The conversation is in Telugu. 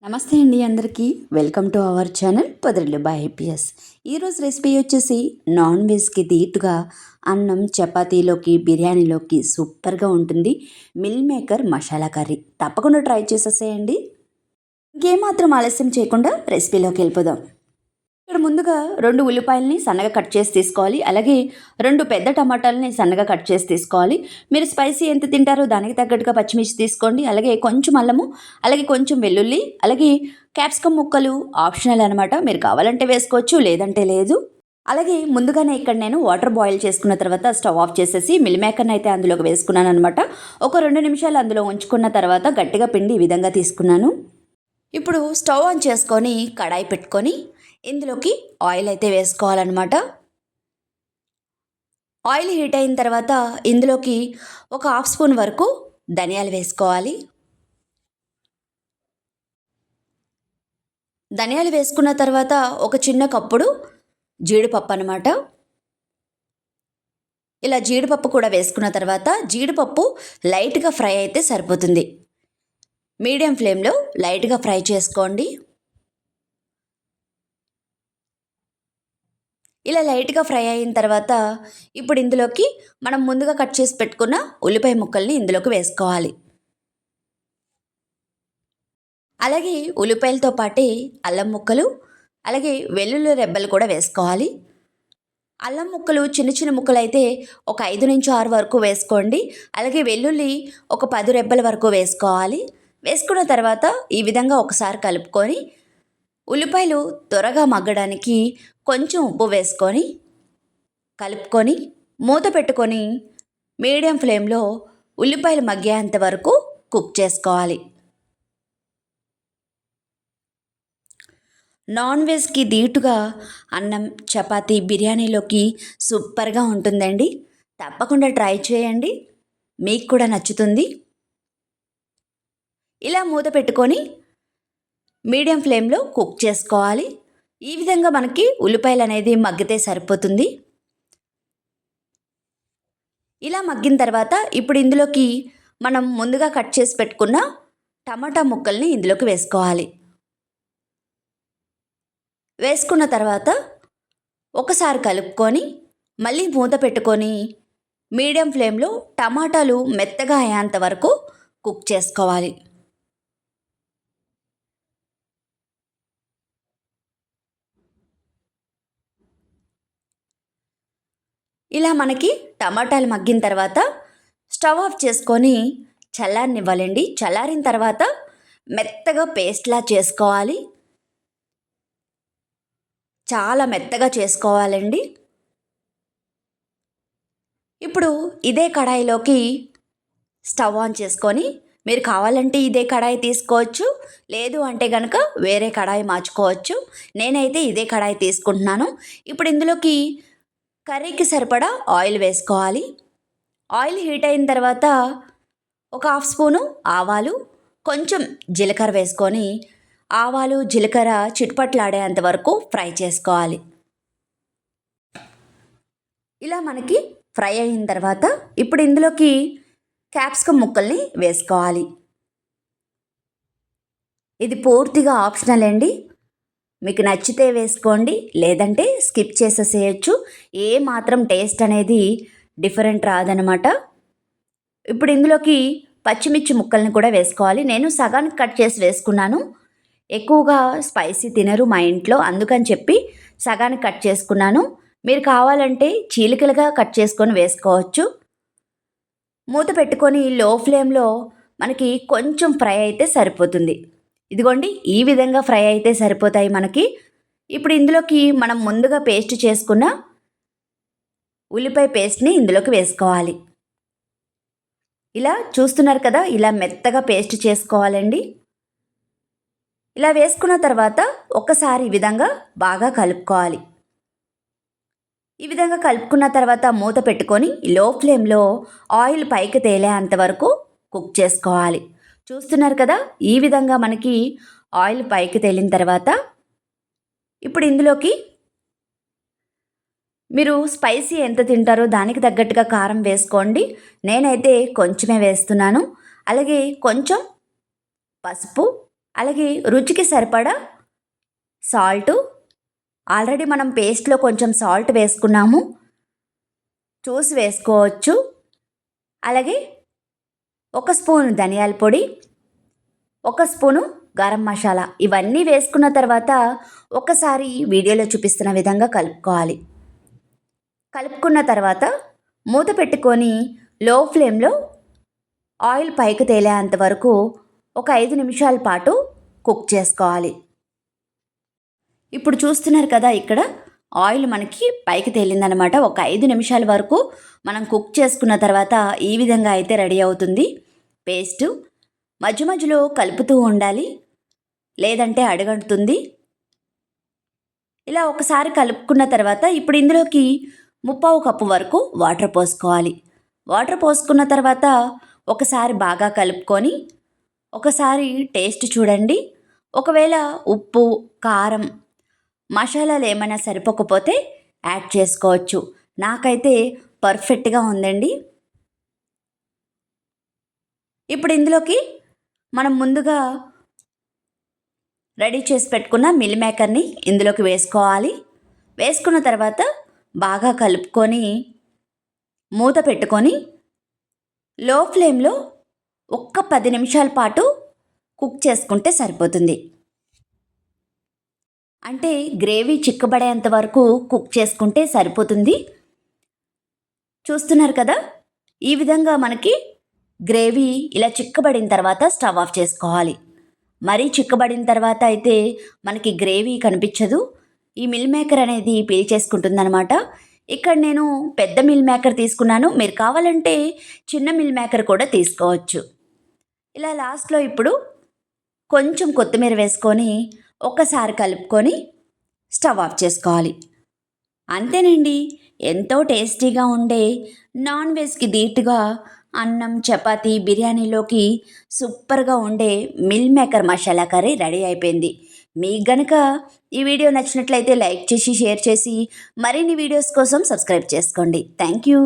నమస్తే అండి అందరికీ. Welcome to our channel Podarillu by IPS. ఈరోజు రెసిపీ వచ్చేసి నాన్ వెజ్కి దీటుగా అన్నం చపాతీలోకి బిర్యానీలోకి సూపర్గా ఉంటుంది. మిల్ మేకర్ మసాలా కర్రీ తప్పకుండా ట్రై చేసేసేయండి. ఇంకేమాత్రం ఆలస్యం చేయకుండా రెసిపీలోకి వెళ్ళిపోదాం. ఇక్కడ ముందుగా 2 ఉల్లిపాయలని సన్నగా కట్ చేసి తీసుకోవాలి. అలాగే 2 పెద్ద టమాటాలని సన్నగా కట్ చేసి తీసుకోవాలి. మీరు స్పైసీ ఎంత తింటారో దానికి తగ్గట్టుగా పచ్చిమిర్చి తీసుకోండి. అలాగే కొంచెం అల్లము, అలాగే కొంచెం వెల్లుల్లి, అలాగే క్యాప్సికమ్ ముక్కలు ఆప్షనల్ అనమాట. మీరు కావాలంటే వేసుకోవచ్చు, లేదంటే లేదు. అలాగే ముందుగానే ఇక్కడ నేను వాటర్ బాయిల్ చేసుకున్న తర్వాత స్టవ్ ఆఫ్ చేసేసి మిల్ మేకర్ని అయితే అందులోకి వేసుకున్నాను అనమాట. ఒక 2 నిమిషాలు అందులో ఉంచుకున్న తర్వాత గట్టిగా పిండి ఈ విధంగా తీసుకున్నాను. ఇప్పుడు స్టవ్ ఆన్ చేసుకొని కడాయి పెట్టుకొని ఇందులోకి ఆయిల్ అయితే వేసుకోవాలన్నమాట. ఆయిల్ హీట్ అయిన తర్వాత ఇందులోకి ఒక హాఫ్ స్పూన్ వరకు ధనియాలు వేసుకోవాలి. ధనియాలు వేసుకున్న తర్వాత ఒక చిన్న కప్పుడు జీడిపప్పు అన్నమాట. ఇలా జీడిపప్పు కూడా వేసుకున్న తర్వాత జీడిపప్పు లైట్గా ఫ్రై అయితే సరిపోతుంది. మీడియం ఫ్లేమ్లో లైట్గా ఫ్రై చేసుకోండి. ఇలా లైట్గా ఫ్రై అయిన తర్వాత ఇప్పుడు ఇందులోకి మనం ముందుగా కట్ చేసి పెట్టుకున్న ఉల్లిపాయ ముక్కల్ని ఇందులోకి వేసుకోవాలి. అలాగే ఉల్లిపాయలతో పాటే అల్లం ముక్కలు, అలాగే వెల్లుల్లి రెబ్బలు కూడా వేసుకోవాలి. అల్లం ముక్కలు చిన్న చిన్న ముక్కలు అయితే ఒక 5 నుంచి 6 వరకు వేసుకోండి. అలాగే వెల్లుల్లి ఒక 10 రెబ్బల వరకు వేసుకోవాలి. వేసుకున్న తర్వాత ఈ విధంగా ఒకసారి కలుపుకొని ఉల్లిపాయలు త్వరగా మగ్గడానికి కొంచెం ఉప్పు వేసుకొని కలుపుకొని మూత పెట్టుకొని మీడియం ఫ్లేమ్లో ఉల్లిపాయలు మగ్గేంత వరకు కుక్ చేసుకోవాలి. నాన్ వెజ్కి దీటుగా అన్నం చపాతీ బిర్యానీలోకి సూపర్గా ఉంటుందండి. తప్పకుండా ట్రై చేయండి, మీకు కూడా నచ్చుతుంది. ఇలా మూత పెట్టుకొని మీడియం ఫ్లేమ్లో కుక్ చేసుకోవాలి. ఈ విధంగా మనకి ఉల్లిపాయలు అనేది మగ్గితే సరిపోతుంది. ఇలా మగ్గిన తర్వాత ఇప్పుడు ఇందులోకి మనం ముందుగా కట్ చేసి పెట్టుకున్న టమాటా ముక్కల్ని ఇందులోకి వేసుకోవాలి. వేసుకున్న తర్వాత ఒకసారి కలుపుకొని మళ్ళీ మూత పెట్టుకొని మీడియం ఫ్లేమ్లో టమాటాలు మెత్తగా అయ్యేంత వరకు కుక్ చేసుకోవాలి. ఇలా మనకి టమాటాలు మగ్గిన తర్వాత స్టవ్ ఆఫ్ చేసుకొని చల్లారనివ్వాలండి. చల్లారిన తర్వాత మెత్తగా పేస్ట్లా చేసుకోవాలి. చాలా మెత్తగా చేసుకోవాలండి. ఇప్పుడు ఇదే కడాయిలోకి స్టవ్ ఆన్ చేసుకొని మీరు కావాలంటే ఇదే కడాయి తీసుకోవచ్చు, లేదు అంటే కనుక వేరే కడాయి మార్చుకోవచ్చు. నేనైతే ఇదే కడాయి తీసుకుంటున్నాను. ఇప్పుడు ఇందులోకి కర్రీకి సరిపడా ఆయిల్ వేసుకోవాలి. ఆయిల్ హీట్ అయిన తర్వాత ఒక హాఫ్ స్పూను ఆవాలు, కొంచెం జీలకర్ర వేసుకొని ఆవాలు జీలకర్ర చిట్పట్లాడేంత వరకు ఫ్రై చేసుకోవాలి. ఇలా మనకి ఫ్రై అయిన తర్వాత ఇప్పుడు ఇందులోకి క్యాప్సికమ్ ముక్కల్ని వేసుకోవాలి. ఇది పూర్తిగా ఆప్షనల్ అండి. మీకు నచ్చితే వేసుకోండి, లేదంటే స్కిప్ చేసేసేయచ్చు. ఏ మాత్రం టేస్ట్ అనేది డిఫరెంట్ రాదనమాట. ఇప్పుడు ఇందులోకి పచ్చిమిర్చి ముక్కల్ని కూడా వేసుకోవాలి. నేను సగానికి కట్ చేసి వేసుకున్నాను. ఎక్కువగా స్పైసీ తినరు మా ఇంట్లో, అందుకని చెప్పి సగానికి కట్ చేసుకున్నాను. మీరు కావాలంటే చీలికలుగా కట్ చేసుకొని వేసుకోవచ్చు. మూత పెట్టుకొని లో ఫ్లేమ్లో మనకి కొంచెం ఫ్రై అయితే సరిపోతుంది. ఇదిగోండి, ఈ విధంగా ఫ్రై అయితే సరిపోతాయి మనకి. ఇప్పుడు ఇందులోకి మనం ముందుగా పేస్ట్ చేసుకున్న ఉల్లిపాయ పేస్ట్ని ఇందులోకి వేసుకోవాలి. ఇలా చూస్తున్నారు కదా, ఇలా మెత్తగా పేస్ట్ చేసుకోవాలండి. ఇలా వేసుకున్న తర్వాత ఒక్కసారి ఈ విధంగా బాగా కలుపుకోవాలి. ఈ విధంగా కలుపుకున్న తర్వాత మూత పెట్టుకొని లో ఫ్లేమ్లో ఆయిల్ పైకి తేలేంత వరకు కుక్ చేసుకోవాలి. చూస్తున్నారు కదా, ఈ విధంగా మనకి ఆయిల్ పైకి తేలిన తర్వాత ఇప్పుడు ఇందులోకి మీరు స్పైసీ ఎంత తింటారో దానికి తగ్గట్టుగా కారం వేసుకోండి. నేనైతే కొంచెమే వేస్తున్నాను. అలాగే కొంచెం పసుపు, అలాగే రుచికి సరిపడా సాల్టు, ఆల్రెడీ మనం పేస్ట్లో కొంచెం సాల్ట్ వేసుకున్నాము, చూసి వేసుకోవచ్చు. అలాగే 1 స్పూన్ ధనియాల పొడి, 1 స్పూను గరం మసాలా ఇవన్నీ వేసుకున్న తర్వాత ఒకసారి వీడియోలో చూపిస్తున్న విధంగా కలుపుకోవాలి. కలుపుకున్న తర్వాత మూత పెట్టుకొని లో ఫ్లేమ్లో ఆయిల్ పైకి తేలేంత వరకు ఒక 5 నిమిషాల పాటు కుక్ చేసుకోవాలి. ఇప్పుడు చూస్తున్నారు కదా, ఇక్కడ ఆయిల్ మనకి పైకి తేలిందనమాట. ఒక 5 నిమిషాల వరకు మనం కుక్ చేసుకున్న తర్వాత ఈ విధంగా అయితే రెడీ అవుతుంది పేస్టు. మధ్య మధ్యలో కలుపుతూ ఉండాలి, లేదంటే అడుగంటుతుంది. ఇలా ఒకసారి కలుపుకున్న తర్వాత ఇప్పుడు ఇందులోకి 3/4 కప్పు వరకు వాటర్ పోసుకోవాలి. వాటర్ పోసుకున్న తర్వాత ఒకసారి బాగా కలుపుకొని ఒకసారి టేస్ట్ చూడండి. ఒకవేళ ఉప్పు, కారం, మసాలాలు ఏమైనా సరిపోకపోతే యాడ్ చేసుకోవచ్చు. నాకైతే పర్ఫెక్ట్గా ఉందండి. ఇప్పుడు ఇందులోకి మనం ముందుగా రెడీ చేసి పెట్టుకున్న మిల్ మేకర్ని ఇందులోకి వేసుకోవాలి. వేసుకున్న తర్వాత బాగా కలుపుకొని మూత పెట్టుకొని లో ఫ్లేమ్లో ఒక్క 10 నిమిషాల పాటు కుక్ చేసుకుంటే సరిపోతుంది. అంటే గ్రేవీ చిక్కబడేంత వరకు కుక్ చేసుకుంటే సరిపోతుంది. చూస్తున్నారు కదా, ఈ విధంగా మనకి గ్రేవీ ఇలా చిక్కబడిన తర్వాత స్టవ్ ఆఫ్ చేసుకోవాలి. మరీ చిక్కబడిన తర్వాత అయితే మనకి గ్రేవీ కనిపించదు. ఈ మిల్ మేకర్ అనేది పీల్చేసుకుంటుందన్నమాట. ఇక్కడ నేను పెద్ద మిల్ మేకర్ తీసుకున్నాను. మీరు కావాలంటే చిన్న మిల్ మేకర్ కూడా తీసుకోవచ్చు. ఇలా లాస్ట్లో ఇప్పుడు కొంచెం కొత్తిమీర వేసుకొని ఒక్కసారి కలుపుకొని స్టవ్ ఆఫ్ చేసుకోవాలి. అంతేనండి, ఎంతో టేస్టీగా ఉండే నాన్ వెజ్కి ధీటుగా అన్నం, చపాతీ, బిర్యానీలోకి సూపర్గా ఉండే mill maker masala curry ready అయిపోయింది. మీకు గనక ఈ వీడియో నచ్చినట్లయితే లైక్ చేసి, షేర్ చేసి మరిన్ని వీడియోస్ కోసం సబ్స్క్రైబ్ చేసుకోండి. Thank you.